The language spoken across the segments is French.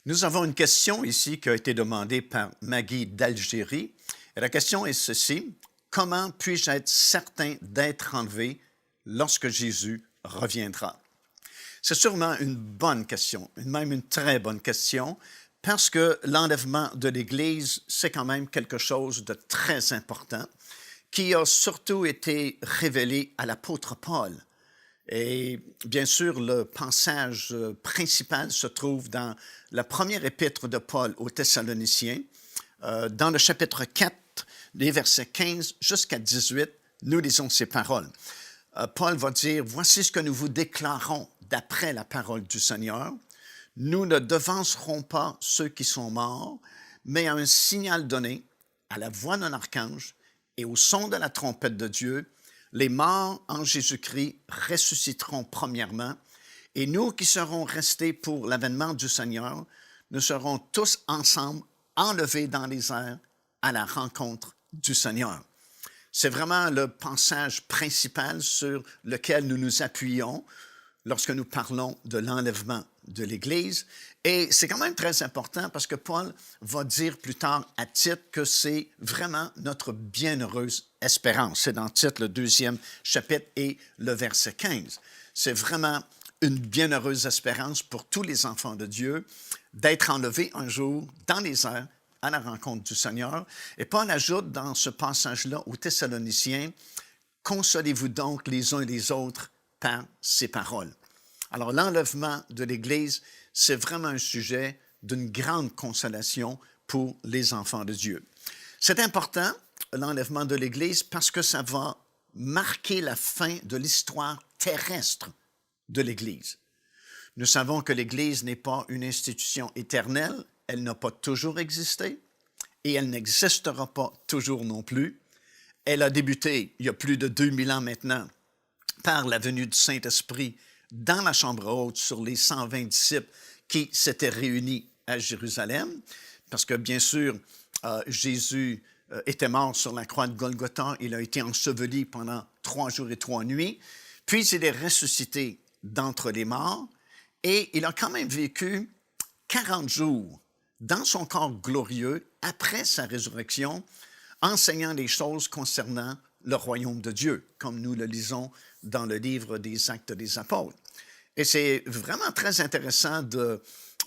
Nous avons une question ici qui a été demandée par Maggie d'Algérie. Et la question est ceci: comment puis-je être certain d'être enlevé lorsque Jésus reviendra? C'est sûrement une bonne question, même une très bonne question, parce que l'enlèvement de l'Église, c'est quand même quelque chose de très important qui a surtout été révélé à l'apôtre Paul. Et bien sûr, le passage principal se trouve dans la première épître de Paul aux Thessaloniciens, dans le chapitre 4, les versets 15 jusqu'à 18, nous lisons ces paroles. Paul va dire: « Voici ce que nous vous déclarons d'après la parole du Seigneur. Nous ne devancerons pas ceux qui sont morts, mais à un signal donné, à la voix d'un archange et au son de la trompette de Dieu, les morts en Jésus-Christ ressusciteront premièrement, et nous qui serons restés pour l'avènement du Seigneur, nous serons tous ensemble enlevés dans les airs à la rencontre du Seigneur. » C'est vraiment le passage principal sur lequel nous nous appuyons lorsque nous parlons de l'enlèvement de l'Église. Et c'est quand même très important parce que Paul va dire plus tard à Tite que c'est vraiment notre bienheureuse espérance. C'est dans Tite, le 2e chapitre et le verset 15. C'est vraiment une bienheureuse espérance pour tous les enfants de Dieu d'être enlevés un jour dans les airs à la rencontre du Seigneur. Et Paul ajoute dans ce passage-là aux Thessaloniciens: « Consolez-vous donc les uns les autres par ces paroles. » Alors, l'enlèvement de l'Église, c'est vraiment un sujet d'une grande consolation pour les enfants de Dieu. C'est important, l'enlèvement de l'Église, parce que ça va marquer la fin de l'histoire terrestre de l'Église. Nous savons que l'Église n'est pas une institution éternelle, elle n'a pas toujours existé et elle n'existera pas toujours non plus. Elle a débuté il y a plus de 2000 ans maintenant par la venue du Saint-Esprit dans la chambre haute sur les 120 disciples qui s'étaient réunis à Jérusalem, parce que bien sûr, Jésus était mort sur la croix de Golgotha, il a été enseveli pendant 3 jours et 3 nuits, puis il est ressuscité d'entre les morts, et il a quand même vécu 40 jours dans son corps glorieux après sa résurrection, enseignant des choses concernant le royaume de Dieu, comme nous le lisons dans le livre des Actes des Apôtres. Et c'est vraiment très intéressant de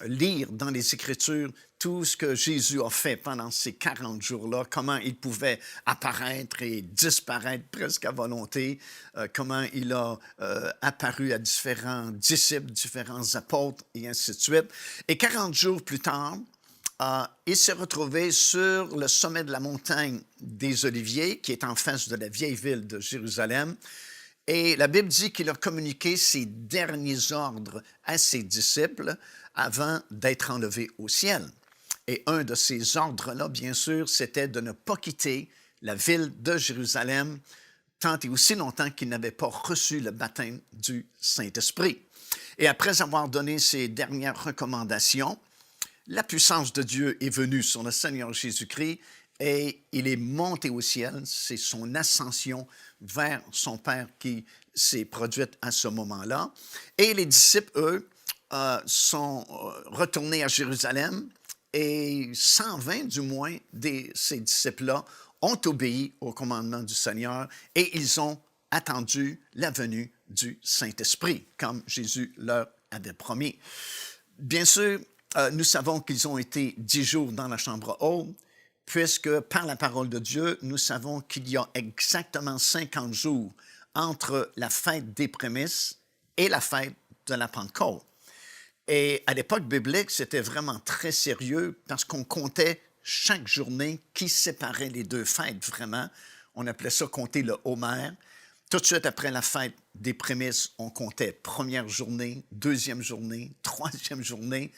lire dans les Écritures tout ce que Jésus a fait pendant ces 40 jours-là, comment il pouvait apparaître et disparaître presque à volonté, comment il a apparu à différents disciples, différents apôtres, et ainsi de suite. Et 40 jours plus tard, il s'est retrouvé sur le sommet de la montagne des Oliviers, qui est en face de la vieille ville de Jérusalem. Et la Bible dit qu'il a communiqué ses derniers ordres à ses disciples avant d'être enlevé au ciel. Et un de ces ordres-là, bien sûr, c'était de ne pas quitter la ville de Jérusalem tant et aussi longtemps qu'il n'avait pas reçu le baptême du Saint-Esprit. Et après avoir donné ses dernières recommandations, la puissance de Dieu est venue sur le Seigneur Jésus-Christ et il est monté au ciel. C'est son ascension vers son Père qui s'est produite à ce moment-là. Et les disciples, eux, sont retournés à Jérusalem et 120 du moins de ces disciples-là ont obéi au commandement du Seigneur et ils ont attendu la venue du Saint-Esprit, comme Jésus leur avait promis. Bien sûr, nous savons qu'ils ont été 10 jours dans la chambre haute, puisque par la parole de Dieu, nous savons qu'il y a exactement 50 jours entre la fête des prémices et la fête de la Pentecôte. Et à l'époque biblique, c'était vraiment très sérieux parce qu'on comptait chaque journée qui séparait les deux fêtes, vraiment. On appelait ça compter le Homer. Tout de suite après la fête des prémices, on comptait première journée, deuxième journée, troisième journée,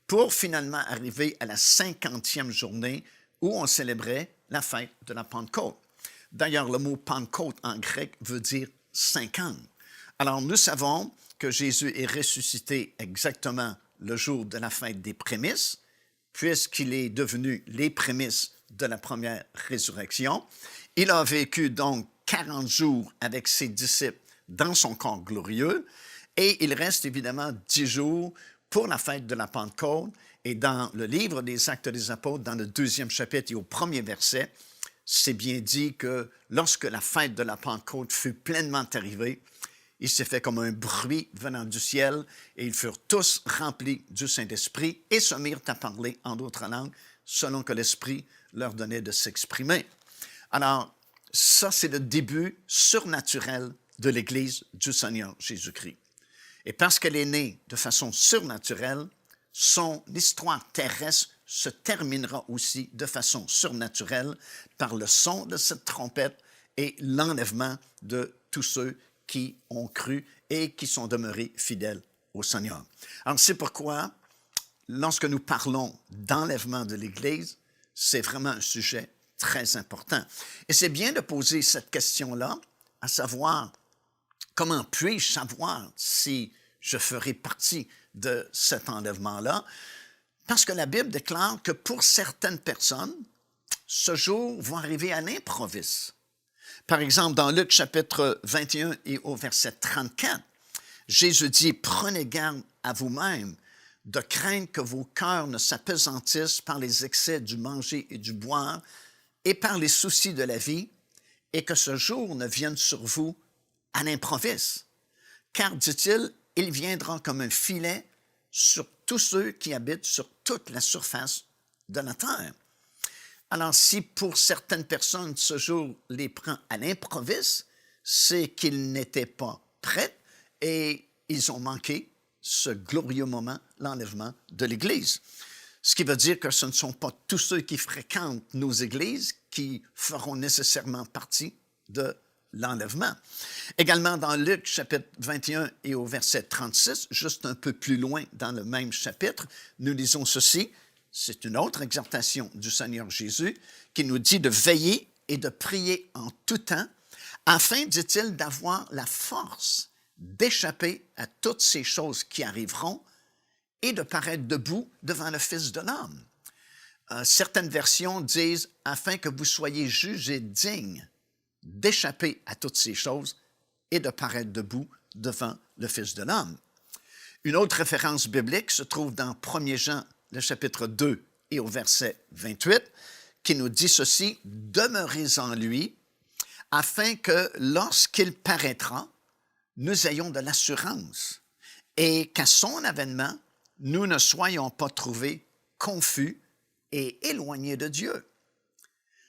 pour finalement arriver à la 50e journée où on célébrait la fête de la Pentecôte. D'ailleurs, le mot Pentecôte en grec veut dire 50. Alors, nous savons que Jésus est ressuscité exactement le jour de la fête des prémices, puisqu'il est devenu les prémices de la première résurrection. Il a vécu donc 40 jours avec ses disciples dans son corps glorieux, et il reste évidemment 10 jours pour la fête de la Pentecôte. Et dans le livre des Actes des Apôtres, dans le 2e chapitre et au 1er verset, c'est bien dit que lorsque la fête de la Pentecôte fut pleinement arrivée, il s'est fait comme un bruit venant du ciel et ils furent tous remplis du Saint-Esprit et se mirent à parler en d'autres langues selon que l'Esprit leur donnait de s'exprimer. Alors, ça, c'est le début surnaturel de l'Église du Seigneur Jésus-Christ. Et parce qu'elle est née de façon surnaturelle, son histoire terrestre se terminera aussi de façon surnaturelle par le son de cette trompette et l'enlèvement de tous ceux qui ont cru et qui sont demeurés fidèles au Seigneur. Alors, c'est pourquoi, lorsque nous parlons d'enlèvement de l'Église, c'est vraiment un sujet très important. Et c'est bien de poser cette question-là, à savoir, comment puis-je savoir si je ferai partie de cet enlèvement-là? Parce que la Bible déclare que pour certaines personnes, ce jour va arriver à l'improviste. Par exemple, dans Luc chapitre 21 et au verset 34, Jésus dit « Prenez garde à vous-même de craindre que vos cœurs ne s'appesantissent par les excès du manger et du boire et par les soucis de la vie, et que ce jour ne vienne sur vous à l'improviste. Car, dit-il, il viendra comme un filet sur tous ceux qui habitent sur toute la surface de la terre. » Alors, si pour certaines personnes, ce jour les prend à l'improviste, c'est qu'ils n'étaient pas prêts et ils ont manqué ce glorieux moment, l'enlèvement de l'Église. Ce qui veut dire que ce ne sont pas tous ceux qui fréquentent nos églises qui feront nécessairement partie de l'enlèvement. Également dans Luc chapitre 21 et au verset 36, juste un peu plus loin dans le même chapitre, nous lisons ceci. C'est une autre exhortation du Seigneur Jésus qui nous dit de veiller et de prier en tout temps, afin, dit-il, d'avoir la force d'échapper à toutes ces choses qui arriveront et de paraître debout devant le Fils de l'homme. Certaines versions disent « afin que vous soyez jugés dignes d'échapper à toutes ces choses et de paraître debout devant le Fils de l'homme. » Une autre référence biblique se trouve dans 1 Jean, le chapitre 2 et au verset 28, qui nous dit ceci, « Demeurez en lui, afin que lorsqu'il paraîtra, nous ayons de l'assurance, et qu'à son avènement, nous ne soyons pas trouvés confus et éloignés de Dieu. »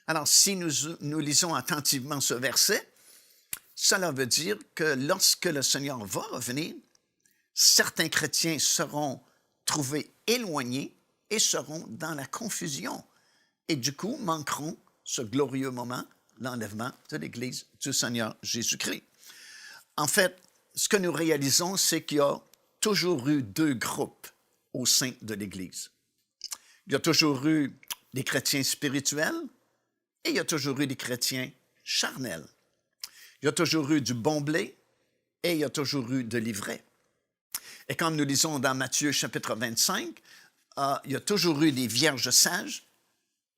Alors, si nous lisons attentivement ce verset, cela veut dire que lorsque le Seigneur va revenir, certains chrétiens seront trouvés éloignés et seront dans la confusion et du coup manqueront ce glorieux moment, l'enlèvement de l'Église du Seigneur Jésus-Christ. En fait, ce que nous réalisons, c'est qu'il y a toujours eu deux groupes au sein de l'Église. Il y a toujours eu des chrétiens spirituels et il y a toujours eu des chrétiens charnels. Il y a toujours eu du bon blé et il y a toujours eu de l'ivraie. Et comme nous lisons dans Matthieu chapitre 25, il y a toujours eu des vierges sages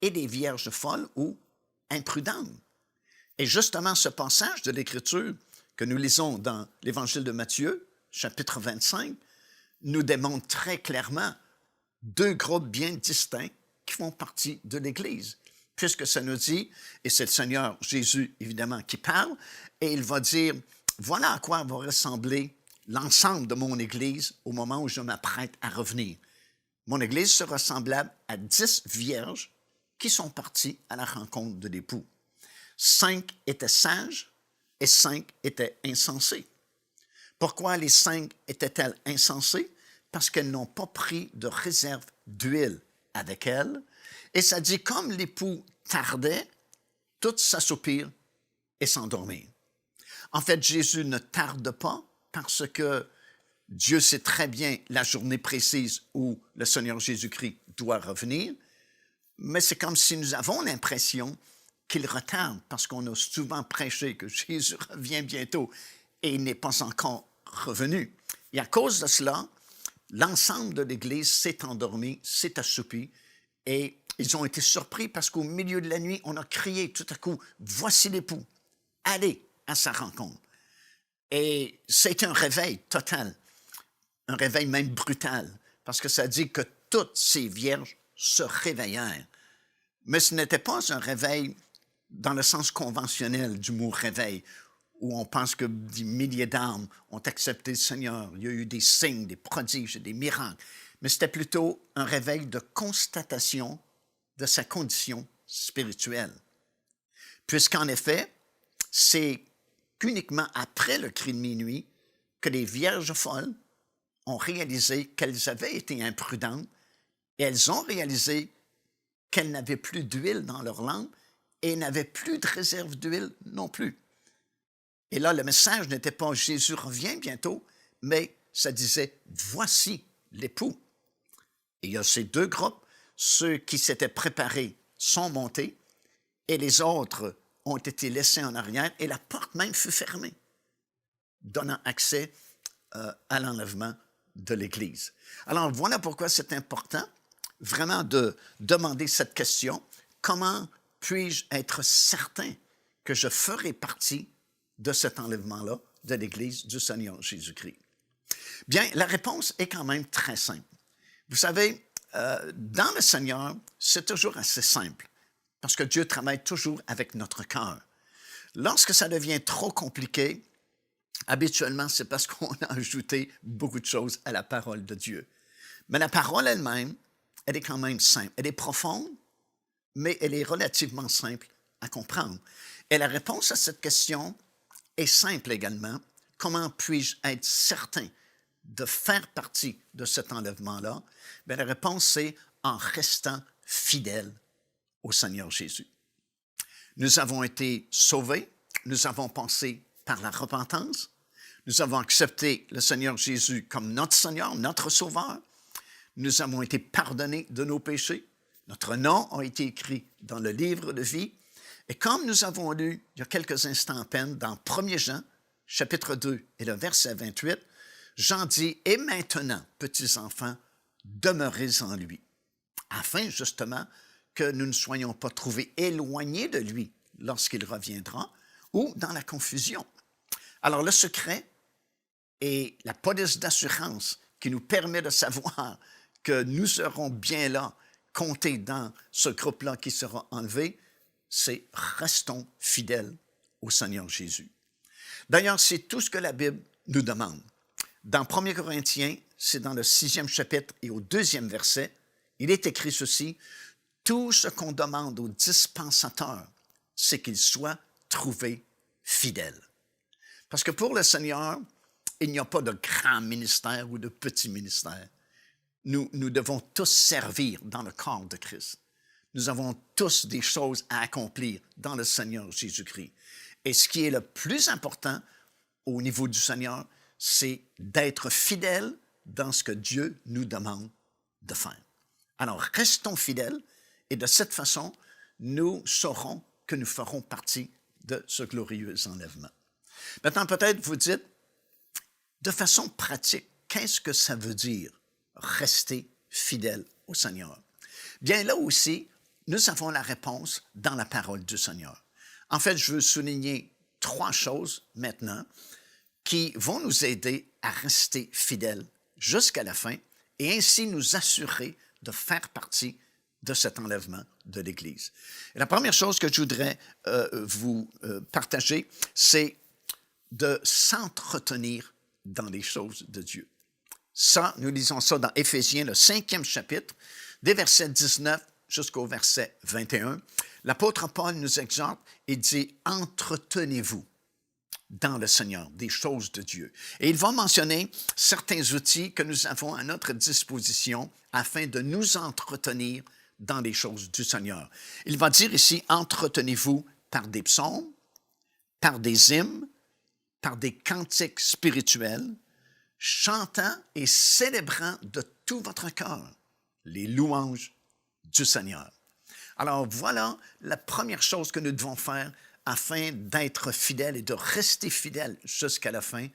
et des vierges folles ou imprudentes. Et justement, ce passage de l'Écriture que nous lisons dans l'Évangile de Matthieu, chapitre 25, nous démontre très clairement deux groupes bien distincts qui font partie de l'Église. Puisque ça nous dit, et c'est le Seigneur Jésus, évidemment, qui parle, et il va dire, voilà à quoi va ressembler l'ensemble de mon Église au moment où je m'apprête à revenir. Mon Église sera semblable à 10 vierges qui sont parties à la rencontre de l'époux. 5 étaient sages et 5 étaient insensés. Pourquoi les 5 étaient-elles insensées? Parce qu'elles n'ont pas pris de réserve d'huile avec elles. Et ça dit, comme l'époux tardait, toutes s'assoupirent et s'endormirent. En fait, Jésus ne tarde pas parce que Dieu sait très bien la journée précise où le Seigneur Jésus-Christ doit revenir, mais c'est comme si nous avons l'impression qu'il retarde parce qu'on a souvent prêché que Jésus revient bientôt et il n'est pas encore revenu. Et à cause de cela, l'ensemble de l'Église s'est endormi, s'est assoupi et ils ont été surpris parce qu'au milieu de la nuit, on a crié tout à coup, « Voici l'époux, allez à sa rencontre. » Et c'est un réveil total, un réveil même brutal, parce que ça dit que toutes ces vierges se réveillèrent. Mais ce n'était pas un réveil dans le sens conventionnel du mot réveil, où on pense que des milliers d'âmes ont accepté le Seigneur. Il y a eu des signes, des prodiges et des miracles. Mais c'était plutôt un réveil de constatation de sa condition spirituelle. Puisqu'en effet, c'est qu'uniquement après le cri de minuit que les vierges folles ont réalisé qu'elles avaient été imprudentes et elles ont réalisé qu'elles n'avaient plus d'huile dans leur lampe et n'avaient plus de réserve d'huile non plus. Et là, le message n'était pas « Jésus revient bientôt », mais ça disait « Voici l'époux ». Et il y a ces deux groupes, ceux qui s'étaient préparés sont montés et les autres ont été laissés en arrière et la porte même fut fermée, donnant accès à l'enlèvement de l'Église. Alors voilà pourquoi c'est important vraiment de demander cette question, comment puis-je être certain que je ferai partie de cet enlèvement-là de l'Église du Seigneur Jésus-Christ? Bien, la réponse est quand même très simple. Vous savez, dans le Seigneur, c'est toujours assez simple, parce que Dieu travaille toujours avec notre cœur. Lorsque ça devient trop compliqué, habituellement, c'est parce qu'on a ajouté beaucoup de choses à la parole de Dieu. Mais la parole elle-même, elle est quand même simple. Elle est profonde, mais elle est relativement simple à comprendre. Et la réponse à cette question est simple également. Comment puis-je être certain de faire partie de cet enlèvement-là? Bien, la réponse, c'est en restant fidèle au Seigneur Jésus. Nous avons été sauvés, nous avons passé par la repentance, nous avons accepté le Seigneur Jésus comme notre Seigneur, notre Sauveur, nous avons été pardonnés de nos péchés, notre nom a été écrit dans le livre de vie, et comme nous avons lu il y a quelques instants à peine dans 1 Jean, chapitre 2 et le verset 28, Jean dit « Et maintenant, petits enfants, demeurez en lui, afin justement que nous ne soyons pas trouvés éloignés de lui lorsqu'il reviendra ou dans la confusion. » Alors le secret et la police d'assurance qui nous permet de savoir que nous serons bien là, comptés dans ce groupe-là qui sera enlevé, c'est restons fidèles au Seigneur Jésus. D'ailleurs, c'est tout ce que la Bible nous demande. Dans 1 Corinthiens, c'est dans le 6e chapitre et au 2e verset, il est écrit ceci, « Tout ce qu'on demande aux dispensateurs, c'est qu'ils soient trouvés fidèles. » Parce que pour le Seigneur, il n'y a pas de grand ministère ou de petit ministère. Nous devons tous servir dans le corps de Christ. Nous avons tous des choses à accomplir dans le Seigneur Jésus-Christ. Et ce qui est le plus important au niveau du Seigneur, c'est d'être fidèle dans ce que Dieu nous demande de faire. Alors, restons fidèles et de cette façon, nous saurons que nous ferons partie de ce glorieux enlèvement. Maintenant, peut-être vous dites, de façon pratique, qu'est-ce que ça veut dire rester fidèle au Seigneur? Bien, là aussi, nous avons la réponse dans la parole du Seigneur. En fait, je veux souligner 3 choses maintenant qui vont nous aider à rester fidèles jusqu'à la fin et ainsi nous assurer de faire partie de cet enlèvement de l'Église. Et la première chose que je voudrais vous partager, c'est de s'entretenir dans les choses de Dieu. Ça, nous lisons ça dans Éphésiens, le 5e chapitre, des versets 19 jusqu'au verset 21. L'apôtre Paul nous exhorte et dit « Entretenez-vous dans le Seigneur, des choses de Dieu. » Et il va mentionner certains outils que nous avons à notre disposition afin de nous entretenir dans les choses du Seigneur. Il va dire ici « Entretenez-vous par des psaumes, par des hymnes, par des cantiques spirituels, chantant et célébrant de tout votre cœur les louanges du Seigneur. » Alors voilà la première chose que nous devons faire afin d'être fidèles et de rester fidèles jusqu'à la fin.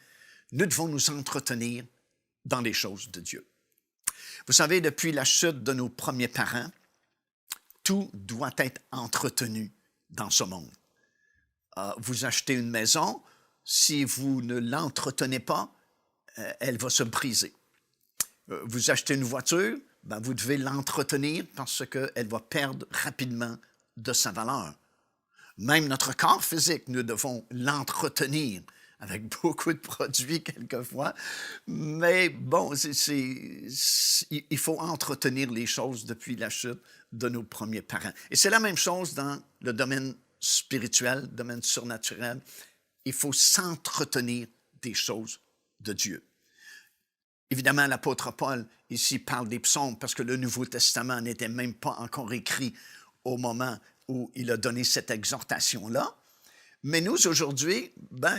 Nous devons nous entretenir dans les choses de Dieu. Vous savez, depuis la chute de nos premiers parents, tout doit être entretenu dans ce monde. Vous achetez une maison, si vous ne l'entretenez pas, elle va se briser. Vous achetez une voiture, ben, vous devez l'entretenir parce qu'elle va perdre rapidement de sa valeur. Même notre corps physique, nous devons l'entretenir avec beaucoup de produits quelquefois. Mais bon, il faut entretenir les choses depuis la chute de nos premiers parents. Et c'est la même chose dans le domaine spirituel, le domaine surnaturel. Il faut s'entretenir des choses de Dieu. Évidemment, l'apôtre Paul ici parle des psaumes parce que le Nouveau Testament n'était même pas encore écrit au moment où il a donné cette exhortation-là. Mais nous, aujourd'hui,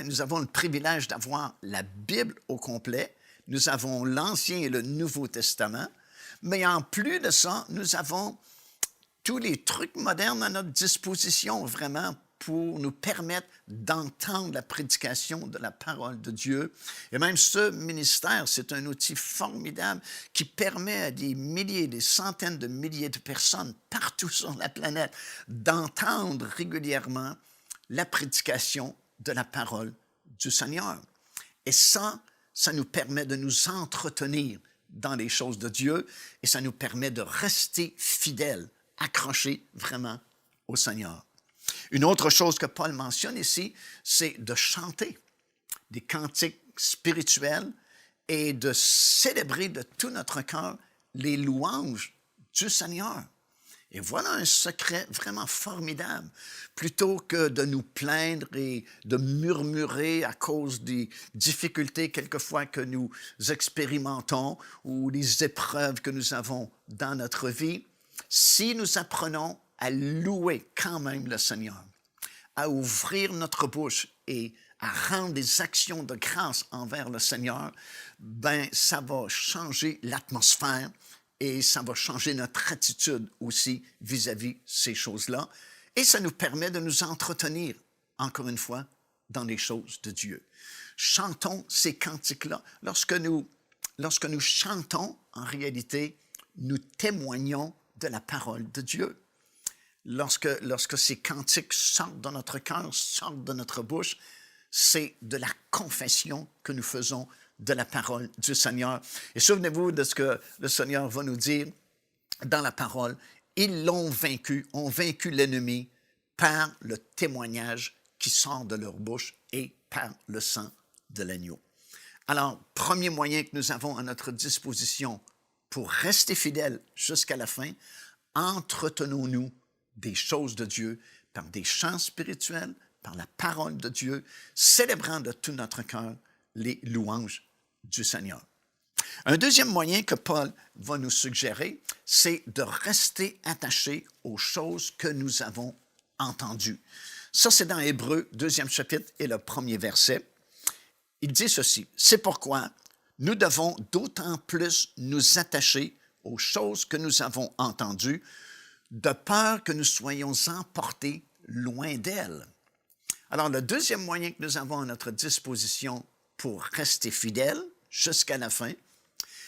nous avons le privilège d'avoir la Bible au complet. Nous avons l'Ancien et le Nouveau Testament. Mais en plus de ça, nous avons tous les trucs modernes à notre disposition, vraiment, pour nous permettre d'entendre la prédication de la parole de Dieu. Et même ce ministère, c'est un outil formidable qui permet à des milliers, des centaines de milliers de personnes partout sur la planète d'entendre régulièrement la prédication de la parole du Seigneur. Et ça nous permet de nous entretenir dans les choses de Dieu et ça nous permet de rester fidèles, accrochés vraiment au Seigneur. Une autre chose que Paul mentionne ici, c'est de chanter des cantiques spirituels et de célébrer de tout notre cœur les louanges du Seigneur. Et voilà un secret vraiment formidable. Plutôt que de nous plaindre et de murmurer à cause des difficultés quelquefois que nous expérimentons ou des épreuves que nous avons dans notre vie, si nous apprenons à louer quand même le Seigneur, à ouvrir notre bouche et à rendre des actions de grâce envers le Seigneur, ça va changer l'atmosphère et ça va changer notre attitude aussi vis-à-vis de ces choses-là. Et ça nous permet de nous entretenir, encore une fois, dans les choses de Dieu. Chantons ces cantiques-là. Lorsque nous chantons, en réalité, nous témoignons de la parole de Dieu. Lorsque ces cantiques sortent de notre cœur, sortent de notre bouche, c'est de la confession que nous faisons de la parole du Seigneur. Et souvenez-vous de ce que le Seigneur va nous dire dans la parole. Ils l'ont vaincu, ont vaincu l'ennemi par le témoignage qui sort de leur bouche et par le sang de l'agneau. Alors, premier moyen que nous avons à notre disposition pour rester fidèles jusqu'à la fin, entretenons-nous des choses de Dieu par des chants spirituels, par la parole de Dieu, célébrant de tout notre cœur les louanges du Seigneur. Un deuxième moyen que Paul va nous suggérer, c'est de rester attaché aux choses que nous avons entendues. Ça, c'est dans Hébreux, 2e chapitre et le 1er verset. Il dit ceci, « C'est pourquoi nous devons d'autant plus nous attacher aux choses que nous avons entendues, de peur que nous soyons emportés loin d'elles. » Alors, le deuxième moyen que nous avons à notre disposition pour rester fidèles jusqu'à la fin,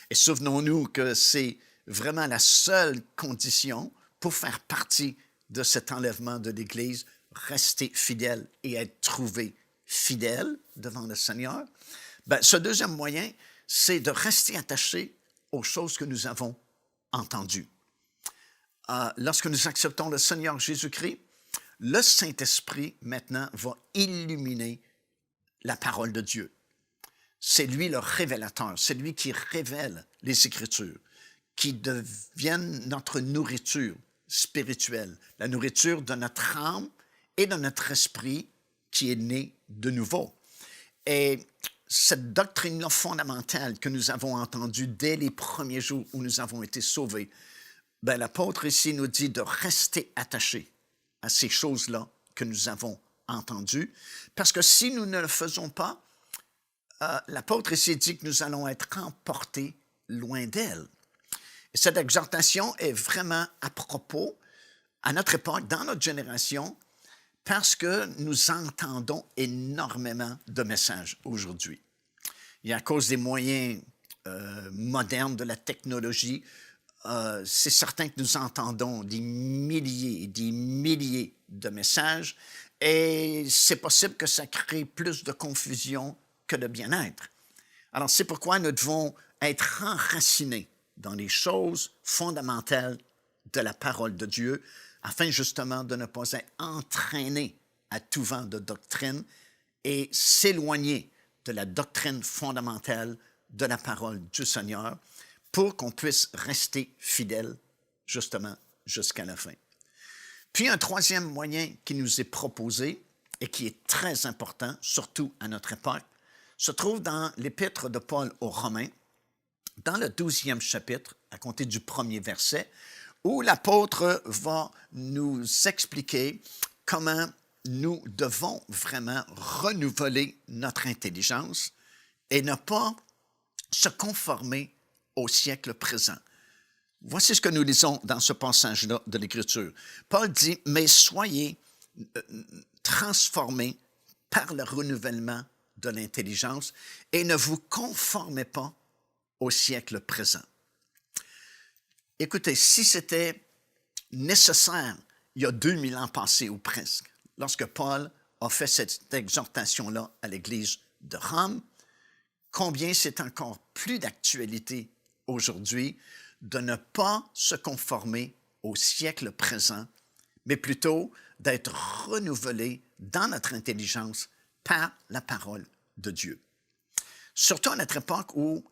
et souvenons-nous que c'est vraiment la seule condition pour faire partie de cet enlèvement de l'Église, rester fidèle et être trouvé fidèle devant le Seigneur, ce deuxième moyen, c'est de rester attaché aux choses que nous avons entendues. Lorsque nous acceptons le Seigneur Jésus-Christ, le Saint-Esprit, maintenant, va illuminer la parole de Dieu. C'est lui le révélateur, c'est lui qui révèle les Écritures, qui deviennent notre nourriture spirituelle, la nourriture de notre âme et de notre esprit qui est né de nouveau. Et cette doctrine-là fondamentale que nous avons entendue dès les premiers jours où nous avons été sauvés, l'apôtre ici nous dit de rester attachés à ces choses-là que nous avons entendues, parce que si nous ne le faisons pas, l'apôtre ici dit que nous allons être emportés loin d'elle. Et cette exhortation est vraiment à propos, à notre époque, dans notre génération, parce que nous entendons énormément de messages aujourd'hui. Et à cause des moyens modernes de la technologie, c'est certain que nous entendons des milliers et des milliers de messages et c'est possible que ça crée plus de confusion que de bien-être. Alors, c'est pourquoi nous devons être enracinés dans les choses fondamentales de la parole de Dieu, afin justement de ne pas être entraîné à tout vent de doctrine et s'éloigner de la doctrine fondamentale de la parole du Seigneur pour qu'on puisse rester fidèle justement jusqu'à la fin. Puis un troisième moyen qui nous est proposé et qui est très important, surtout à notre époque, se trouve dans l'épître de Paul aux Romains, dans le 12e chapitre, à compter du premier verset, où l'apôtre va nous expliquer comment nous devons vraiment renouveler notre intelligence et ne pas se conformer au siècle présent. Voici ce que nous lisons dans ce passage-là de l'Écriture. Paul dit, « Mais soyez transformés par le renouvellement de l'intelligence et ne vous conformez pas au siècle présent. » Écoutez, si c'était nécessaire il y a 2000 ans passés ou presque, lorsque Paul a fait cette exhortation-là à l'Église de Rome, combien c'est encore plus d'actualité aujourd'hui de ne pas se conformer au siècle présent, mais plutôt d'être renouvelé dans notre intelligence par la parole de Dieu. Surtout à notre époque où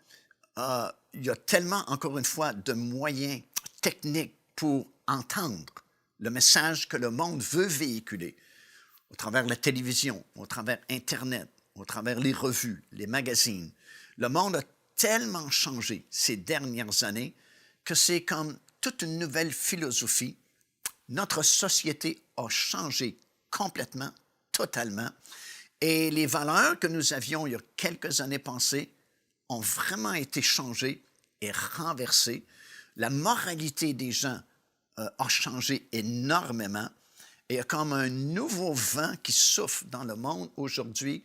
il y a tellement, encore une fois, de moyens techniques pour entendre le message que le monde veut véhiculer, au travers de la télévision, au travers Internet, au travers les revues, les magazines. Le monde a tellement changé ces dernières années que c'est comme toute une nouvelle philosophie. Notre société a changé complètement, totalement, et les valeurs que nous avions il y a quelques années passées ont vraiment été changées et renversées. La moralité des gens a changé énormément et il y a comme un nouveau vent qui souffle dans le monde aujourd'hui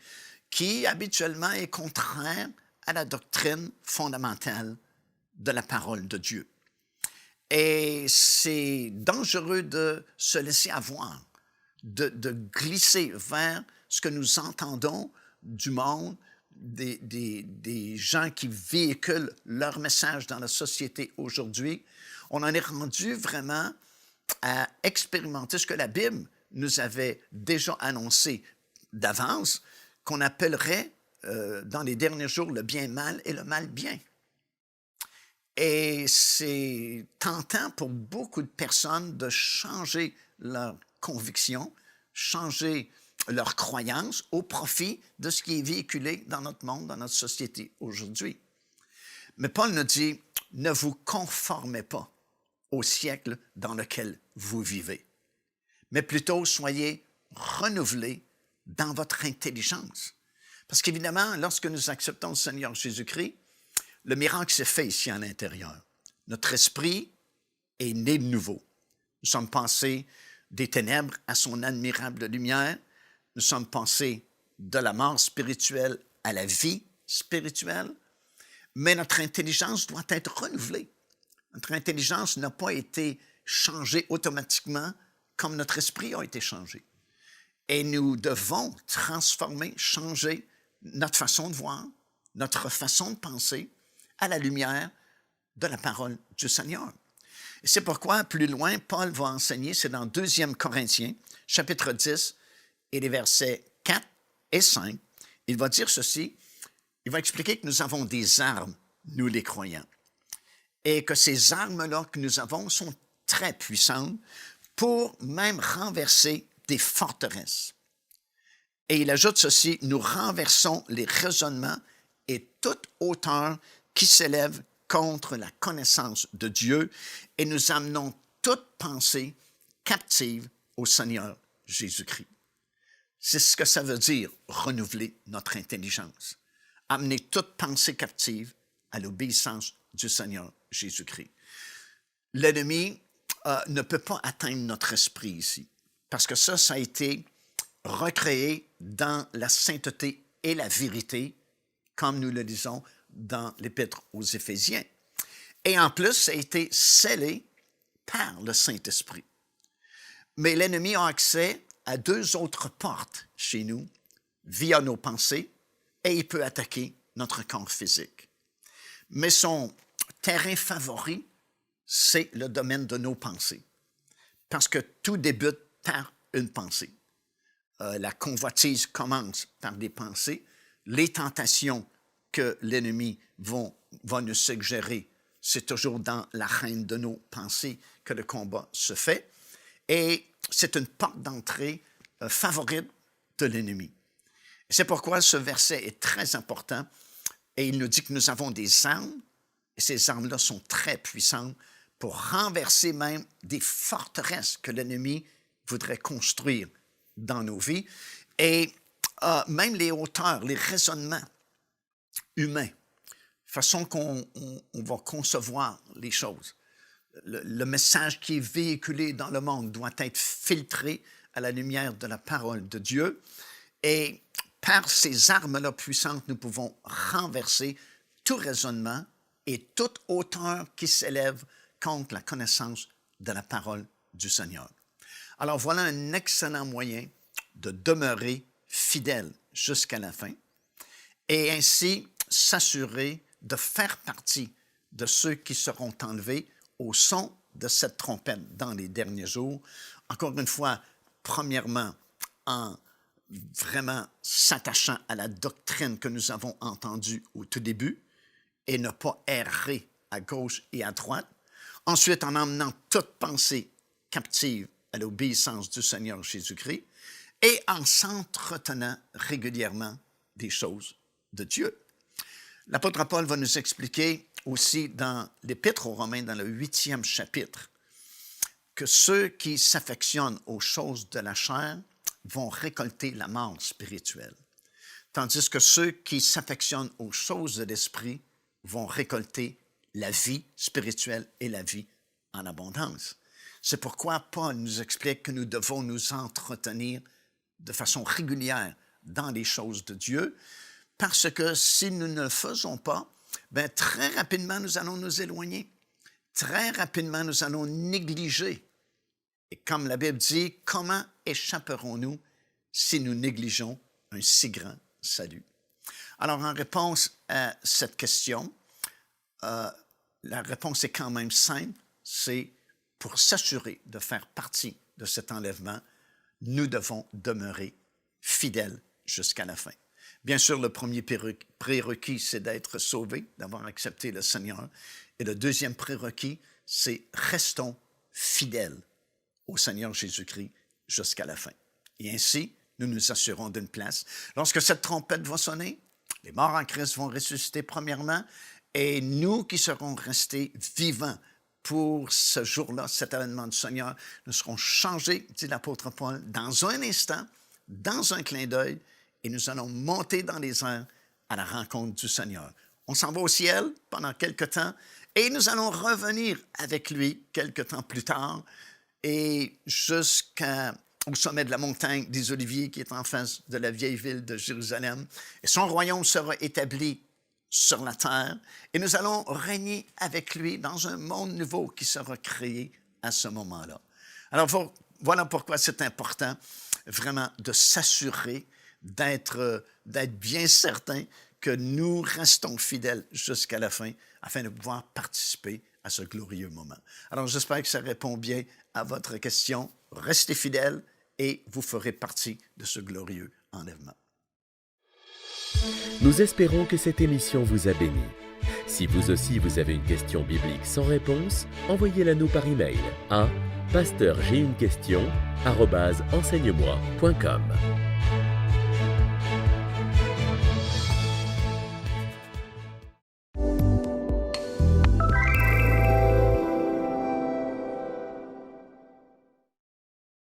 qui habituellement est contraire à la doctrine fondamentale de la parole de Dieu. Et c'est dangereux de se laisser avoir, de glisser vers ce que nous entendons du monde, des gens qui véhiculent leur message dans la société aujourd'hui. On en est rendu vraiment à expérimenter ce que la Bible nous avait déjà annoncé d'avance, qu'on appellerait dans les derniers jours le bien mal et le mal bien. Et c'est tentant pour beaucoup de personnes de changer leur conviction, changer leur croyance au profit de ce qui est véhiculé dans notre monde, dans notre société aujourd'hui. Mais Paul nous dit, ne vous conformez pas au siècle dans lequel vous vivez, mais plutôt soyez renouvelés dans votre intelligence. Parce qu'évidemment, lorsque nous acceptons le Seigneur Jésus-Christ, le miracle s'est fait ici à l'intérieur. Notre esprit est né de nouveau. Nous sommes passés des ténèbres à son admirable lumière. Nous sommes passés de la mort spirituelle à la vie spirituelle. Mais notre intelligence doit être renouvelée. Notre intelligence n'a pas été changée automatiquement comme notre esprit a été changé. Et nous devons transformer, changer notre façon de voir, notre façon de penser à la lumière de la parole du Seigneur. Et c'est pourquoi, plus loin, Paul va enseigner, c'est dans 2 Corinthiens, chapitre 10, et les versets 4 et 5. Il va dire ceci, il va expliquer que nous avons des armes, nous les croyants, et que ces armes-là que nous avons sont très puissantes pour même renverser des forteresses. Et il ajoute ceci, nous renversons les raisonnements et toute hauteur qui s'élève contre la connaissance de Dieu et nous amenons toute pensée captive au Seigneur Jésus-Christ. C'est ce que ça veut dire, renouveler notre intelligence. Amener toute pensée captive à l'obéissance du Seigneur Jésus-Christ. L'ennemi ne peut pas atteindre notre esprit ici, parce que ça a été recréé dans la sainteté et la vérité, comme nous le lisons dans l'Épître aux Éphésiens. Et en plus, ça a été scellé par le Saint-Esprit. Mais l'ennemi a accès à 2 autres portes chez nous, via nos pensées, et il peut attaquer notre corps physique. Mais son terrain favori, c'est le domaine de nos pensées. Parce que tout débute par une pensée. La convoitise commence par des pensées. Les tentations que l'ennemi va nous suggérer, c'est toujours dans l'arène de nos pensées que le combat se fait. Et c'est une porte d'entrée favorite de l'ennemi. C'est pourquoi ce verset est très important et il nous dit que nous avons des armes et ces armes-là sont très puissantes pour renverser même des forteresses que l'ennemi voudrait construire dans nos vies et même les hauteurs, les raisonnements humains, façon qu'on va concevoir les choses. Le message qui est véhiculé dans le monde doit être filtré à la lumière de la parole de Dieu. Et par ces armes-là puissantes, nous pouvons renverser tout raisonnement et toute hauteur qui s'élève contre la connaissance de la parole du Seigneur. Alors voilà un excellent moyen de demeurer fidèle jusqu'à la fin et ainsi s'assurer de faire partie de ceux qui seront enlevés au son de cette trompette dans les derniers jours. Encore une fois, premièrement, en vraiment s'attachant à la doctrine que nous avons entendue au tout début et ne pas errer à gauche et à droite. Ensuite, en emmenant toute pensée captive à l'obéissance du Seigneur Jésus-Christ et en s'entretenant régulièrement des choses de Dieu. L'apôtre Paul va nous expliquer aussi dans l'Épître aux Romains, dans le 8e chapitre, que ceux qui s'affectionnent aux choses de la chair vont récolter la mort spirituelle, tandis que ceux qui s'affectionnent aux choses de l'esprit vont récolter la vie spirituelle et la vie en abondance. C'est pourquoi Paul nous explique que nous devons nous entretenir de façon régulière dans les choses de Dieu, parce que si nous ne le faisons pas, bien, très rapidement, nous allons nous éloigner. Très rapidement, nous allons négliger. Et comme la Bible dit, comment échapperons-nous si nous négligeons un si grand salut? Alors, en réponse à cette question, la réponse est quand même simple, c'est pour s'assurer de faire partie de cet enlèvement, nous devons demeurer fidèles jusqu'à la fin. Bien sûr, le premier prérequis, c'est d'être sauvé, d'avoir accepté le Seigneur. Et le deuxième prérequis, c'est restons fidèles au Seigneur Jésus-Christ jusqu'à la fin. Et ainsi, nous nous assurons d'une place. Lorsque cette trompette va sonner, les morts en Christ vont ressusciter premièrement, et nous qui serons restés vivants pour ce jour-là, cet événement du Seigneur, nous serons changés, dit l'apôtre Paul, dans un instant, dans un clin d'œil, et nous allons monter dans les airs à la rencontre du Seigneur. On s'en va au ciel pendant quelque temps, et nous allons revenir avec lui quelque temps plus tard, et jusqu'au sommet de la montagne des Oliviers qui est en face de la vieille ville de Jérusalem. Et son royaume sera établi sur la terre et nous allons régner avec lui dans un monde nouveau qui sera créé à ce moment-là. Alors voilà pourquoi c'est important vraiment de s'assurer d'être bien certain que nous restons fidèles jusqu'à la fin afin de pouvoir participer à ce glorieux moment. Alors j'espère que ça répond bien à votre question. Restez fidèles et vous ferez partie de ce glorieux enlèvement. Nous espérons que cette émission vous a béni. Si vous aussi vous avez une question biblique sans réponse, envoyez-la nous par email à pasteurj'aiunequestion@enseigne-moi.com.